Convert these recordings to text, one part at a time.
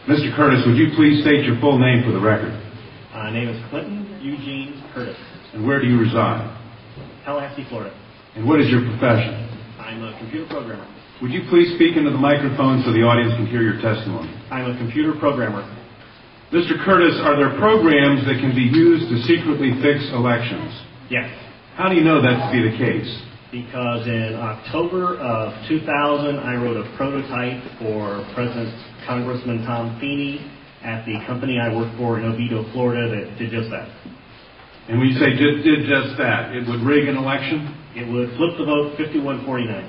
Mr. Curtis, would you please state your full name for the record? My name is Clinton Eugene Curtis. And where do you reside? Tallahassee, Florida. And what is your profession? I'm a computer programmer. Would you please speak into the microphone so the audience can hear your testimony? I'm a computer programmer. Mr. Curtis, are there programs that can be used to secretly fix elections? Yes. How do you know that to be the case? Because in October of 2000, I wrote a prototype for Congressman Tom Feeney at the company I work for in Oviedo, Florida, that did just that. And when you say did just that, it would rig an election? It would flip the vote 51-49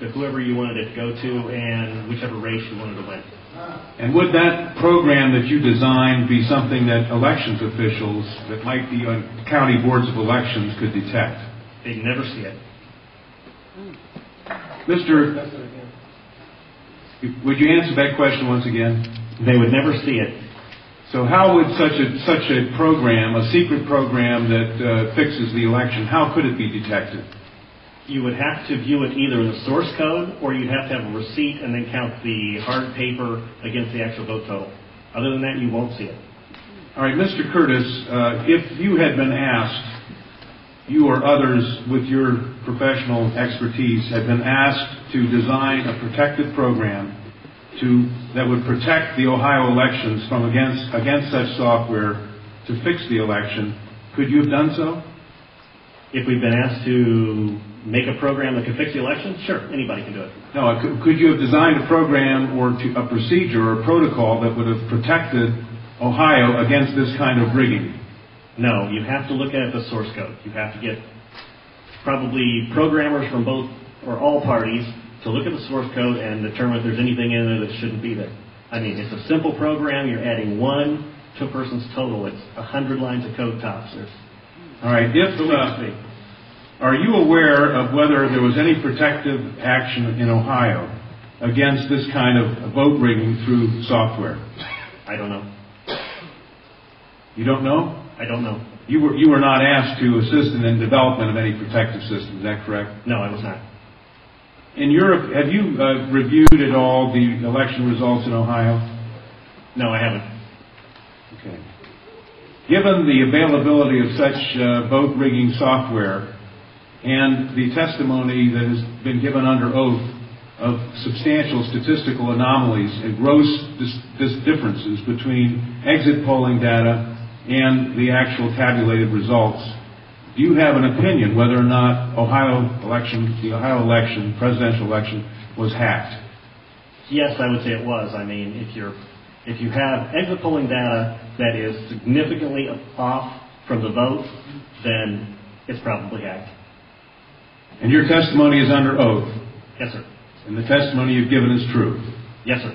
to whoever you wanted it to go to and whichever race you wanted to win. And would that program that you designed be something that elections officials that might be on county boards of elections could detect? They'd never see it. Mr. Would you answer that question once again? They would never see it. So how would such a program, a secret program that fixes the election, how could it be detected? You would have to view it either in the source code, or you'd have to have a receipt and then count the hard paper against the actual vote total. Other than that, you won't see it. All right, Mr. Curtis, if you had been asked, you or others with your professional expertise had been asked to design a protective program that would protect the Ohio elections from against such software to fix the election, could you have done so? If we've been asked to make a program that could fix the election, sure, anybody can do it. No, could you have designed a program or a procedure or a protocol that would have protected Ohio against this kind of rigging? No, you have to look at the source code. You have to get probably programmers from both or all parties to look at the source code and determine if there's anything in there that shouldn't be there. I mean, it's a simple program. You're adding 1 to a person's total. It's 100 lines of code tops. All right. Are you aware of whether there was any protective action in Ohio against this kind of vote rigging through software? I don't know. You don't know? I don't know. You were not asked to assist in the development of any protective system, is that correct? No, I was not. In Europe, have you reviewed at all the election results in Ohio? No, I haven't. Okay. Given the availability of such vote rigging software and the testimony that has been given under oath of substantial statistical anomalies and gross differences between exit polling data and the actual tabulated results, do you have an opinion whether or not the Ohio election, presidential election, was hacked? Yes, I would say it was. I mean, if you have exit polling data that is significantly off from the vote, then it's probably hacked. And your testimony is under oath? Yes, sir. And the testimony you've given is true? Yes, sir.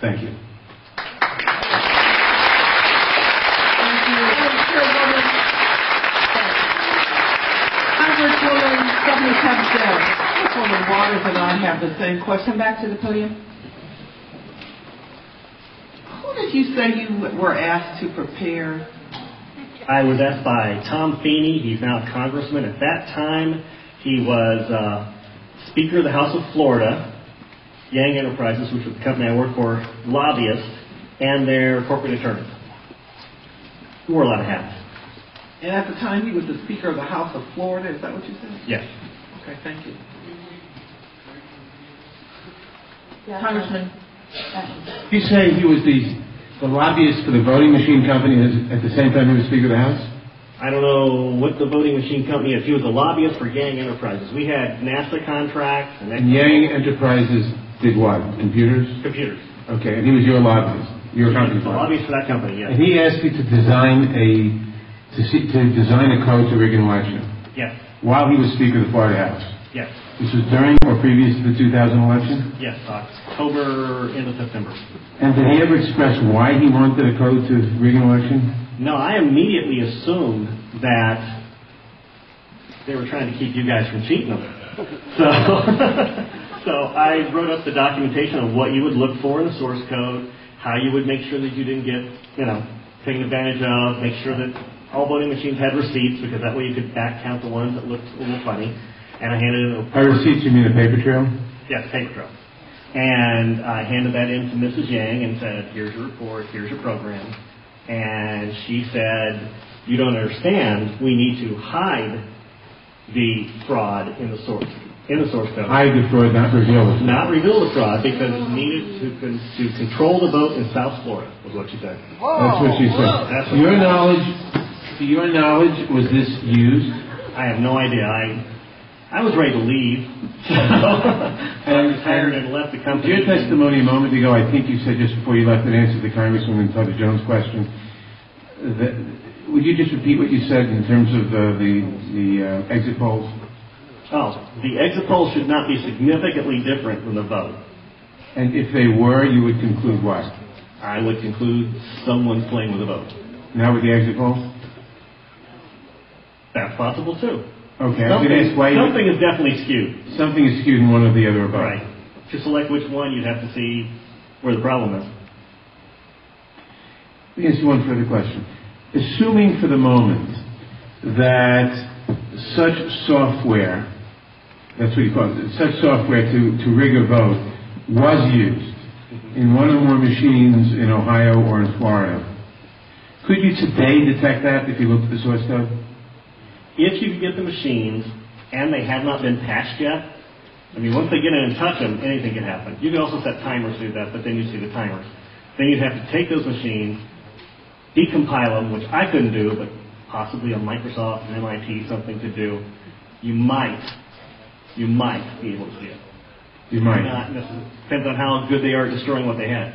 Thank you. Congresswoman Waters and I have the same question. Back to the podium. Who did you say you were asked to prepare? I was asked by Tom Feeney. He's now a congressman. At that time, he was Speaker of the House of Florida, Yang Enterprises, which was the company I work for, lobbyists, and their corporate attorney, who wore a lot of hats. And at the time, he was the Speaker of the House of Florida. Is that what you said? Yes. Okay, thank you. Yeah, Congressman. You say he was the lobbyist for the voting machine company at the same time he was Speaker of the House? I don't know what the voting machine company is. He was a lobbyist for Yang Enterprises. We had NASA contracts. And Yang Enterprises did what? Computers? Computers. Okay, and he was your lobbyist. Your company's lobbyist for that company, yes. And he asked you to design a code to rig an election? Yes. While he was Speaker of the Florida House? Yes. This was during or previous to the 2000 election? Yes, October into September. And did he ever express why he wanted a code to rig an election? No, I immediately assumed that they were trying to keep you guys from cheating them. So I wrote up the documentation of what you would look for in the source code, how you would make sure that you didn't get, taken advantage of, make sure that all voting machines had receipts, because that way you could back count the ones that looked a little funny. And I handed it over. By receipts, you mean a paper trail? Yes, paper trail. And I handed that in to Mrs. Yang and said, here's your report, here's your program. And she said, you don't understand, we need to hide the fraud in the source code. Hide the fraud, not reveal it. Not reveal the fraud because it needed to control the vote in South Florida, was what she said. That's what she said. That's To your knowledge, was this used? I have no idea. I was ready to leave. I retired and left the company. Your testimony a moment ago, I think you said just before you left an answer to Congresswoman Tubby Jones' question. Would you just repeat what you said in terms of the exit polls? Oh, the exit polls should not be significantly different than the vote. And if they were, you would conclude what? I would conclude someone's playing with the vote. Now with the exit polls? That's possible too. Okay, I was going to ask why something is definitely skewed. Something is skewed in one or the other or both. Right. To select which one, you'd have to see where the problem is. Let me ask you one further question. Assuming for the moment that such software, that's what you call it, such software to rig a vote was used in one or more machines in Ohio or in Florida, could you today detect that if you looked at the source code? If you could get the machines and they have not been patched yet, I mean, once they get in and touch them, anything can happen. You can also set timers to do that, but then you see the timers. Then you'd have to take those machines, decompile them, which I couldn't do, but possibly a Microsoft and MIT something to do. You might be able to see it. You might. Not necessarily. Depends on how good they are at destroying what they had.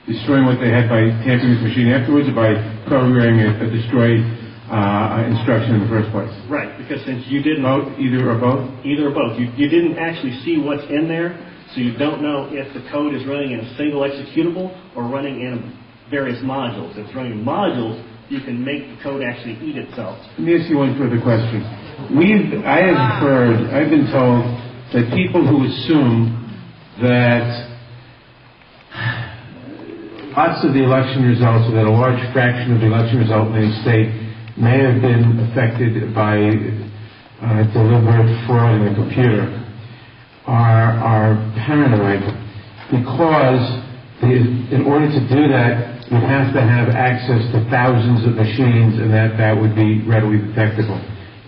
Destroying what they had by tampering the machine afterwards, or by programming a destroy instruction in the first place? Right, because since you didn't... Both? Either or both? Either or both. You didn't actually see what's in there, so you don't know if the code is running in a single executable or running in various modules. If it's running in modules, you can make the code actually eat itself. Let me ask you one further question. I've been told that people who assume that lots of the election results, or that a large fraction of the election result in a state may have been affected by deliberate fraud in the computer, are paranoid, because in order to do that, you have to have access to thousands of machines, and that would be readily detectable.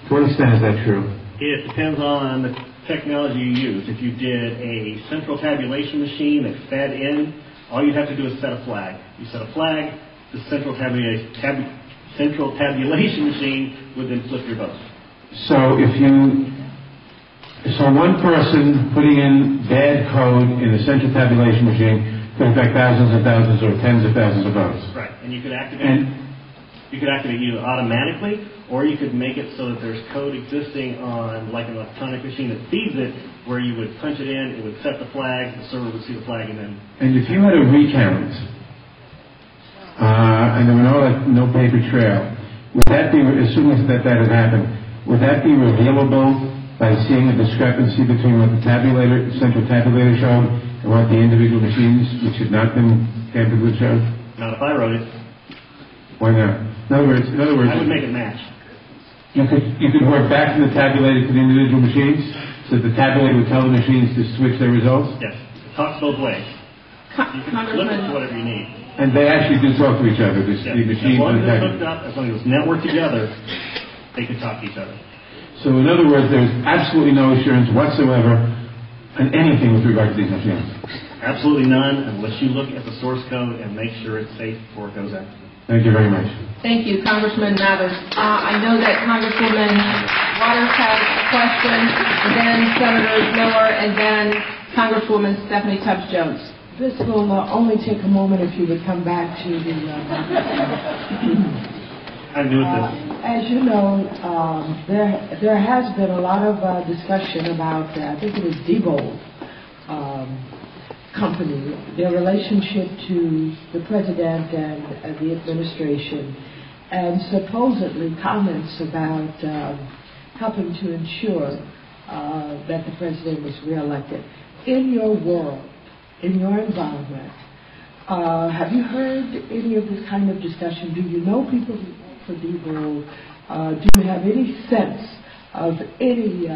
To what extent is that true? It depends on the technology you use. If you did a central tabulation machine that fed in, all you'd have to do is set a flag. You set a flag, the central tabulation machine would then flip your vote. So one person putting in bad code in a central tabulation machine could affect thousands and thousands or tens of thousands of votes. Right, and you could activate either automatically, or you could make it so that there's code existing on like an electronic machine that feeds it, where you would punch it in, it would set the flag, the server would see the flag, and then... And if you had a recount, and there were no paper trail, would that be, assuming that had happened, would that be revealable by seeing a discrepancy between what the central tabulator showed and what the individual machines, which had not been tampered with, showed? Not if I wrote it. Why not? In other words, I would make it match. You could work back from the tabulator to the individual machines, so the tabulator would tell the machines to switch their results? Yes. It talks both ways. You can flip it to whatever you need. And they actually do talk to each other, the machines and the tabulator. As long as it's networked together, they can talk to each other. So in other words, there's absolutely no assurance whatsoever on anything with regard to these machines? Absolutely none, unless you look at the source code and make sure it's safe before it goes out. Thank you very much. Thank you, Congressman Mathers. I know that Congresswoman Waters has a question, and then Senator Miller, and then Congresswoman Stephanie Tubbs Jones. This will only take a moment if you would come back to the... I'm new at this. As you know, there has been a lot of discussion about, I think it was Diebold Company, their relationship to the President and the administration, and supposedly comments about helping to ensure that the President was reelected. In your world, in your environment, have you heard any of this kind of discussion? Do you know people who work for Diebold? Do you have any sense of any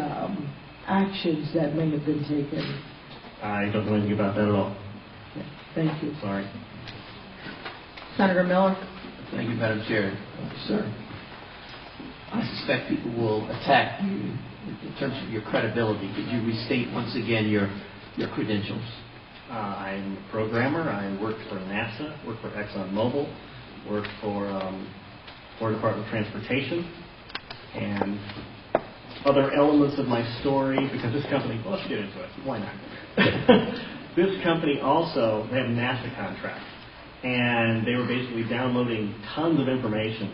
actions that may have been taken I don't know anything about that at all. Thank you. Sorry. Senator Miller? Thank you, Madam Chair. Sir, I suspect people will attack you in terms of your credibility. Could you restate once again your credentials? I'm a programmer. I worked for NASA, worked for ExxonMobil, worked for Florida Department of Transportation, and other elements of my story, because this company, well, let's get into it. Why not? This company also, they had a NASA contract, and they were basically downloading tons of information,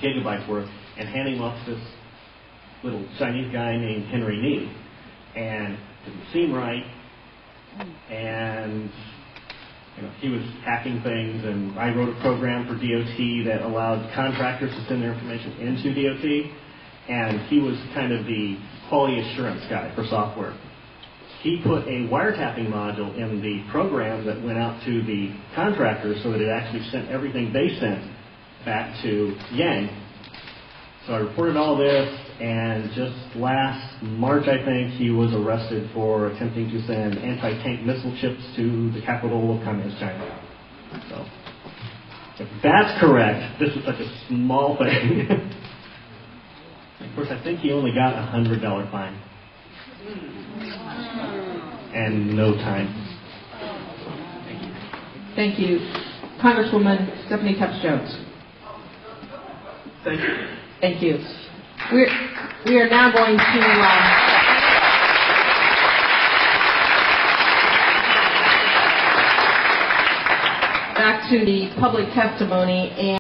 gigabytes worth, and handing them off to this little Chinese guy named Henry Nee. And it didn't seem right, and he was hacking things, and I wrote a program for DOT that allowed contractors to send their information into DOT, and he was kind of the quality assurance guy for software. He put a wiretapping module in the program that went out to the contractors so that it actually sent everything they sent back to Yang. So I reported all this, and just last March, I think, he was arrested for attempting to send anti-tank missile chips to the capital of Communist China. So, if that's correct, this is such a small thing. Of course, I think he only got a $100 fine. And no time. Thank you. Congresswoman Stephanie Tubbs Jones. Thank you. Thank you. We are now going to back to the public testimony. And